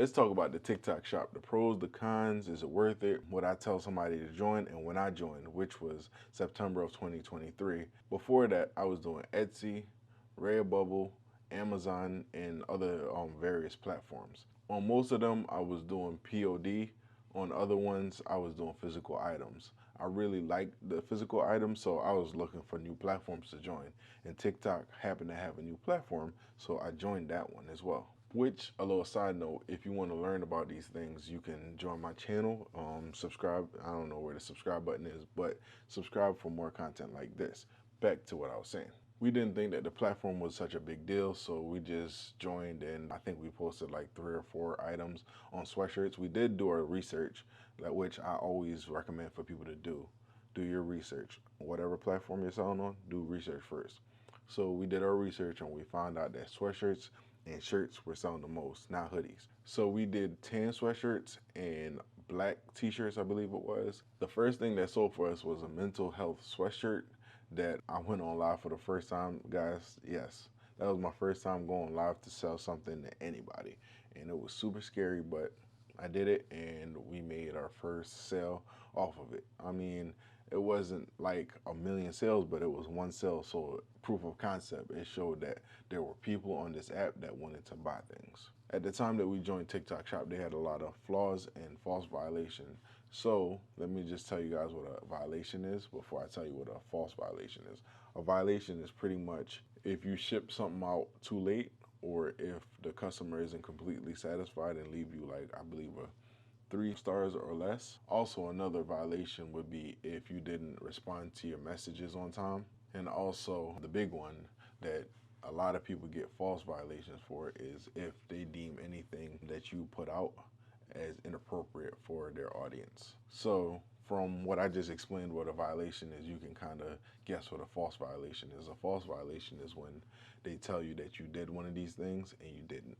Let's talk about the TikTok shop. The pros, the cons, is it worth it? Would I tell somebody to join? And when I joined, which was September of 2023. Before that, I was doing Etsy, Redbubble, Amazon, and other various platforms. On most of them, I was doing POD. On other ones, I was doing physical items. I really liked the physical items, so I was looking for new platforms to join. And TikTok happened to have a new platform, so I joined that one as well. Which, a little side note, if you want to learn about these things, you can join my channel, subscribe. I don't know where the subscribe button is, but subscribe for more content like this. Back to what I was saying. We didn't think that the platform was such a big deal, so we just joined, and I think we posted like 3 or 4 items on sweatshirts. We did do our research, which I always recommend for people to do. Do your research. Whatever platform you're selling on, do research first. So we did our research and we found out that sweatshirts and shirts were selling the most, not hoodies. So we did tan sweatshirts and black t-shirts, I believe it was. The first thing that sold for us was a mental health sweatshirt that I went on live for the first time, guys. Yes, that was my first time going live to sell something to anybody. And it was super scary, but I did it and we made our first sale off of it. I mean, it wasn't like a million sales, but it was one sale. So proof of concept, it showed that there were people on this app that wanted to buy things. At the time that we joined TikTok Shop, they had a lot of flaws and false violation. So let me just tell you guys what a violation is before I tell you what a false violation is. A violation is pretty much if you ship something out too late, or if the customer isn't completely satisfied and leave you, like, I believe, a 3 stars or less. Also, another violation would be if you didn't respond to your messages on time. And also, the big one that a lot of people get false violations for is if they deem anything that you put out as inappropriate for their audience. So, from what I just explained, what a violation is, you can kind of guess what a false violation is. A false violation is when they tell you that you did one of these things and you didn't.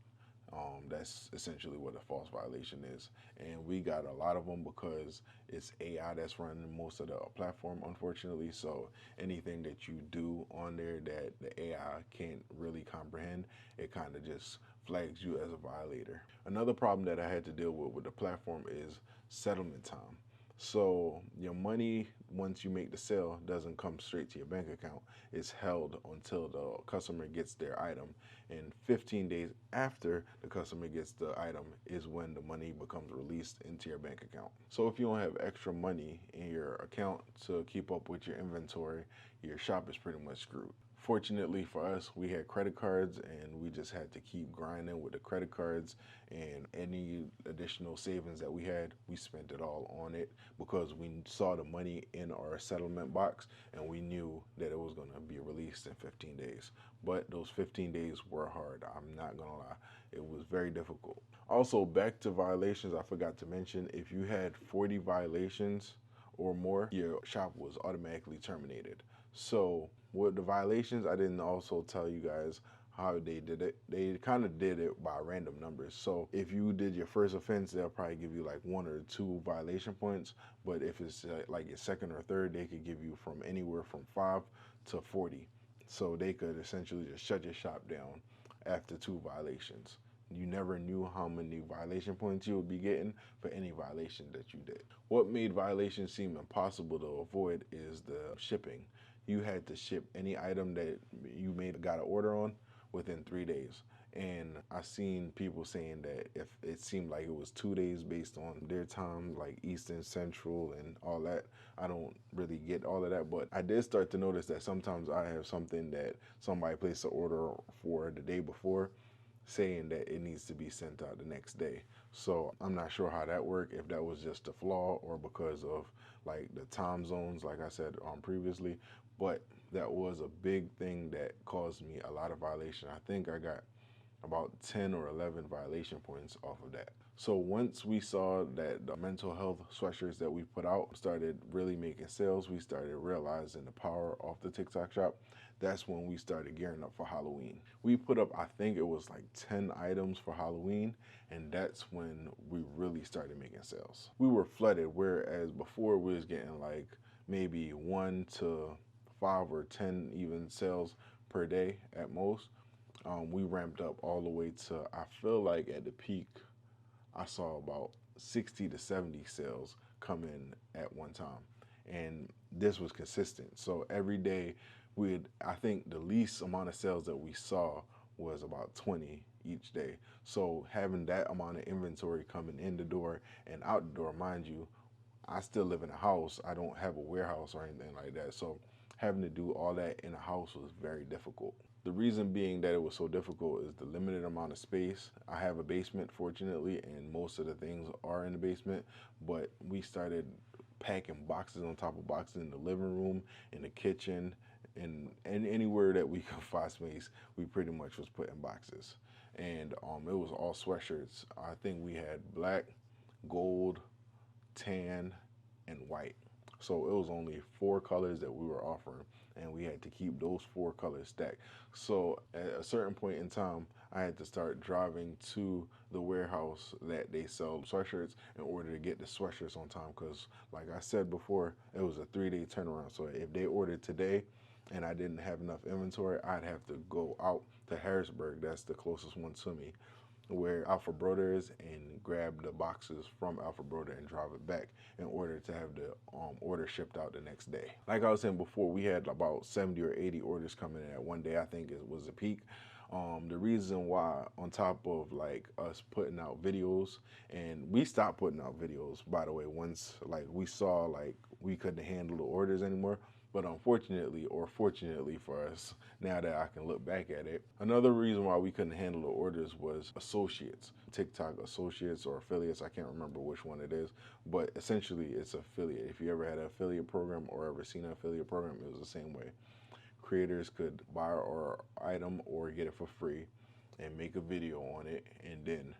That's essentially what a false violation is. And we got a lot of them because it's AI that's running most of the platform, unfortunately. So anything that you do on there that the AI can't really comprehend, it kind of just flags you as a violator. Another problem that I had to deal with the platform is settlement time. So your money, once you make the sale, doesn't come straight to your bank account. It's held until the customer gets their item. And 15 days after the customer gets the item is when the money becomes released into your bank account. So if you don't have extra money in your account to keep up with your inventory, your shop is pretty much screwed. Fortunately for us, we had credit cards and we just had to keep grinding with the credit cards, and any additional savings that we had, we spent it all on it because we saw the money in our settlement box and we knew that it was going to be released in 15 days. But those 15 days were hard. I'm not going to lie. It was very difficult. Also, back to violations, I forgot to mention, if you had 40 violations or more, your shop was automatically terminated. So with the violations, I didn't also tell you guys how they did it. They kind of did it by random numbers. So if you did your first offense, they'll probably give you like 1 or 2 violation points. But if it's like your second or third, they could give you from anywhere from 5 to 40. So they could essentially just shut your shop down after 2 violations. You never knew how many violation points you would be getting for any violation that you did. What made violations seem impossible to avoid is the shipping. You had to ship any item that you got an order on within 3 days. And I seen people saying that if it seemed like it was 2 days based on their time, like Eastern, Central, and all that. I don't really get all of that, but I did start to notice that sometimes I have something that somebody placed an order for the day before, saying that it needs to be sent out the next day. So I'm not sure how that worked, if that was just a flaw or because of like the time zones, like I said previously. But that was a big thing that caused me a lot of violation. I think I got about 10 or 11 violation points off of that. So once we saw that the mental health sweatshirts that we put out started really making sales, we started realizing the power of the TikTok shop. That's when we started gearing up for Halloween. We put up, I think it was like 10 items for Halloween, and that's when we really started making sales. We were flooded, whereas before we was getting like maybe 1 to 5 or 10 even sales per day at most. We ramped up all the way to, I feel like at the peak, I saw about 60 to 70 sales come in at one time. And this was consistent. So every day I think the least amount of sales that we saw was about 20 each day. So having that amount of inventory coming in the door and out the door, mind you, I still live in a house. I don't have a warehouse or anything like that. So having to do all that in a house was very difficult. The reason being that it was so difficult is the limited amount of space. I have a basement, fortunately, and most of the things are in the basement, but we started packing boxes on top of boxes in the living room, in the kitchen, and anywhere that we could find space, we pretty much was putting boxes. And it was all sweatshirts. I think we had black, gold, tan, and white. So it was only 4 colors that we were offering, and we had to keep those 4 colors stacked. So at a certain point in time, I had to start driving to the warehouse that they sell sweatshirts in order to get the sweatshirts on time. Because, like I said before, it was a 3-day turnaround. So if they ordered today and I didn't have enough inventory, I'd have to go out to Harrisburg. That's the closest one to me, where Alpha Broder is, and grab the boxes from Alpha Broder and drive it back in order to have the order shipped out the next day. Like I was saying before, we had about 70 or 80 orders coming in at one day. I think it was a peak. The reason why, on top of like us putting out videos, and we stopped putting out videos, by the way, once like we saw like we couldn't handle the orders anymore. But unfortunately, or fortunately for us, now that I can look back at it, another reason why we couldn't handle the orders was associates, TikTok associates or affiliates. I can't remember which one it is, but essentially it's affiliate. If you ever had an affiliate program or ever seen an affiliate program, it was the same way. Creators could buy our item or get it for free and make a video on it, and then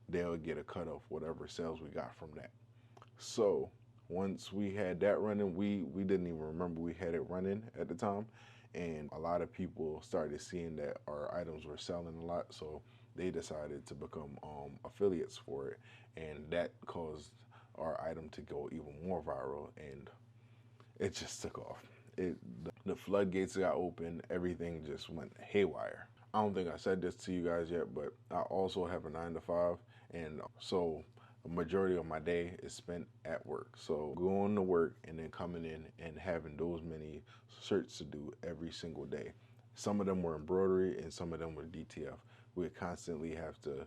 they'll get a cut of whatever sales we got from that. So once we had that running, we didn't even remember we had it running at the time. And a lot of people started seeing that our items were selling a lot. So they decided to become affiliates for it. And that caused our item to go even more viral. And it just took off. The floodgates got open. Everything just went haywire. I don't think I said this to you guys yet, but I also have a 9 to 5. And so a majority of my day is spent at work. So going to work and then coming in and having those many shirts to do every single day. Some of them were embroidery and some of them were DTF. We would constantly have to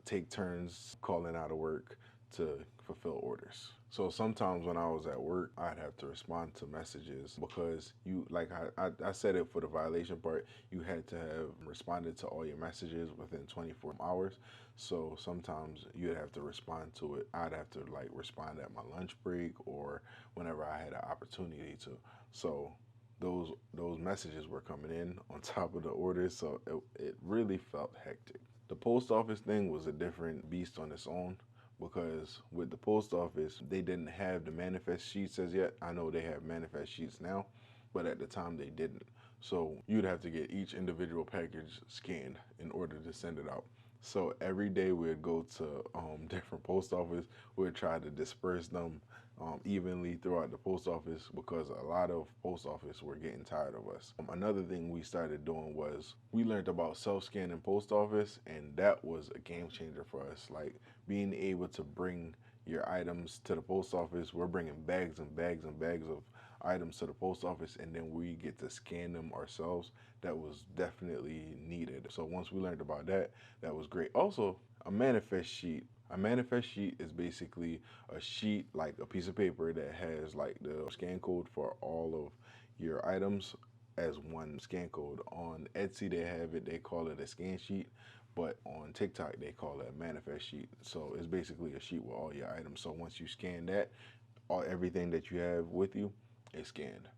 take turns calling out of work to fulfill orders. So sometimes when I was at work, I'd have to respond to messages because I said it for the violation part, you had to have responded to all your messages within 24 hours. So sometimes you'd have to respond to it. I'd have to like respond at my lunch break or whenever I had an opportunity to. So those messages were coming in on top of the orders, so it really felt hectic. The post office thing was a different beast on its own because with the post office, they didn't have the manifest sheets as yet. I know they have manifest sheets now, but at the time they didn't. So you'd have to get each individual package scanned in order to send it out. So every day we'd go to different post office. We'd try to disperse them evenly throughout the post office because a lot of post office were getting tired of us. Another thing we started doing was we learned about self-scanning post office, and that was a game changer for us. Like being able to bring your items to the post office. We're bringing bags and bags and bags of items to the post office, and then we get to scan them ourselves. That was definitely needed. So once we learned about that, that was great. Also, a manifest sheet. A manifest sheet is basically a sheet, like a piece of paper that has like the scan code for all of your items as one scan code. On Etsy, they have it, they call it a scan sheet, but on TikTok, they call it a manifest sheet. So it's basically a sheet with all your items. So once you scan that, everything that you have with you is scanned.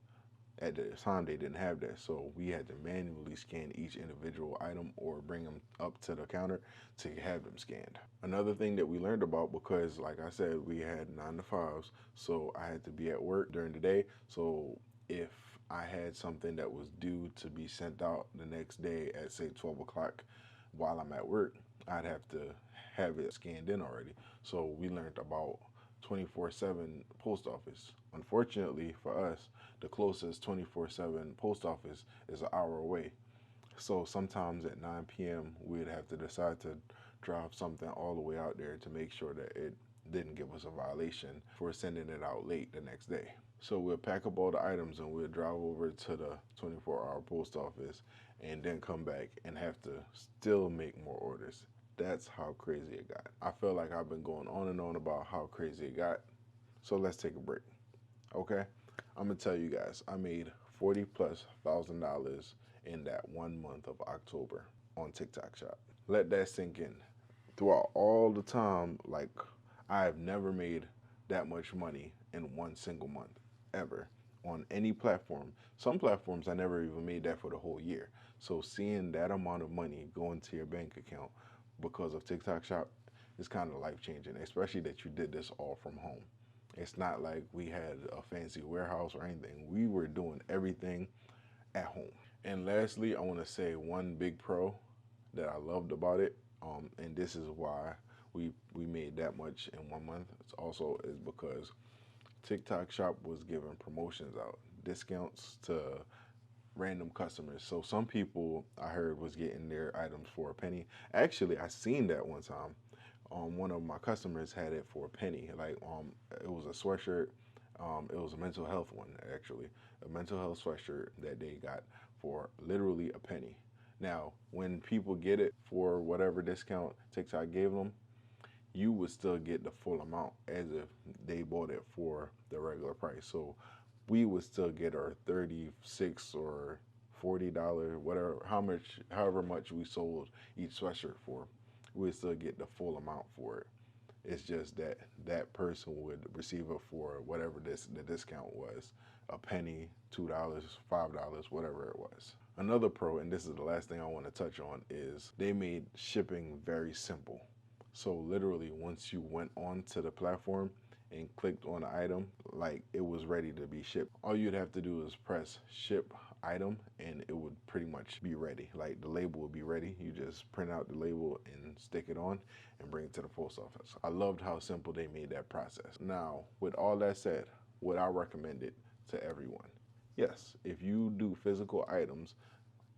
At the time, they didn't have that, so we had to manually scan each individual item or bring them up to the counter to have them scanned. Another thing that we learned about, because like I said, we had 9 to 5s, so I had to be at work during the day. So if I had something that was due to be sent out the next day at say 12 o'clock while I'm at work, I'd have to have it scanned in already. So we learned about 24/7 post office. Unfortunately for us, the closest 24/7 post office is an hour away. So sometimes at 9 p.m. we'd have to decide to drive something all the way out there to make sure that it didn't give us a violation for sending it out late the next day. So we'll pack up all the items and we'll drive over to the 24-hour post office and then come back and have to still make more orders. That's how crazy it got. I feel like I've been going on and on about how crazy it got. So let's take a break. Okay? I'm gonna tell you guys, I made $40,000+ in that 1 month of October on TikTok Shop. Let that sink in. Throughout all the time, like, I have never made that much money in one single month, ever, on any platform. Some platforms I never even made that for the whole year. So seeing that amount of money go into your bank account because of TikTok Shop is kind of life changing, especially that you did this all from home. It's not like we had a fancy warehouse or anything. We were doing everything at home. And lastly, I want to say one big pro that I loved about it, and this is why we made that much in 1 month. It's also is because TikTok Shop was giving promotions out, discounts to random customers. So some people I heard was getting their items for a penny. Actually, I seen that one time. One of my customers had it for a penny. Like, it was a sweatshirt. It was a mental health one, actually, a mental health sweatshirt that they got for literally a penny. Now, when people get it for whatever discount TikTok gave them, you would still get the full amount as if they bought it for the regular price. So we would still get our 36 or $40, whatever, however much we sold each sweatshirt for, we'd still get the full amount for it. It's just that that person would receive it for whatever the discount was, a penny, $2, $5, whatever it was. Another pro, and this is the last thing I want to touch on, is they made shipping very simple. So literally, once you went onto the platform and clicked on the item, like, it was ready to be shipped. All you'd have to do is press ship item and it would pretty much be ready. Like, the label would be ready. You just print out the label and stick it on and bring it to the post office. I loved how simple they made that process. Now, with all that said, would I recommend it to everyone? Yes, if you do physical items,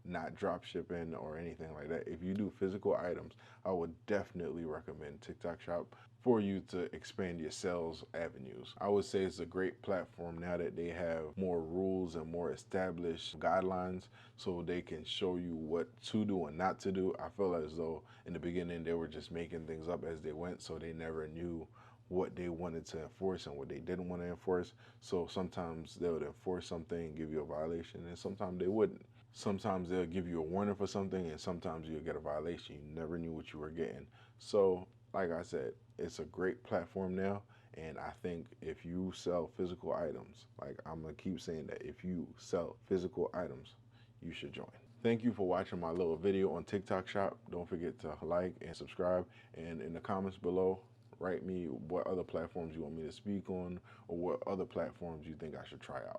not drop shipping or anything like that. If you do physical items, I would definitely recommend TikTok Shop for you to expand your sales avenues. I would say it's a great platform now that they have more rules and more established guidelines so they can show you what to do and not to do. I feel as though in the beginning they were just making things up as they went, so they never knew what they wanted to enforce and what they didn't want to enforce. So sometimes they would enforce something and give you a violation, and sometimes they wouldn't. Sometimes they'll give you a warning for something, and sometimes you'll get a violation. You never knew what you were getting. So, like I said, it's a great platform now, and I think if you sell physical items, like, I'm going to keep saying that, if you sell physical items, you should join. Thank you for watching my little video on TikTok Shop. Don't forget to like and subscribe, and in the comments below, write me what other platforms you want me to speak on or what other platforms you think I should try out.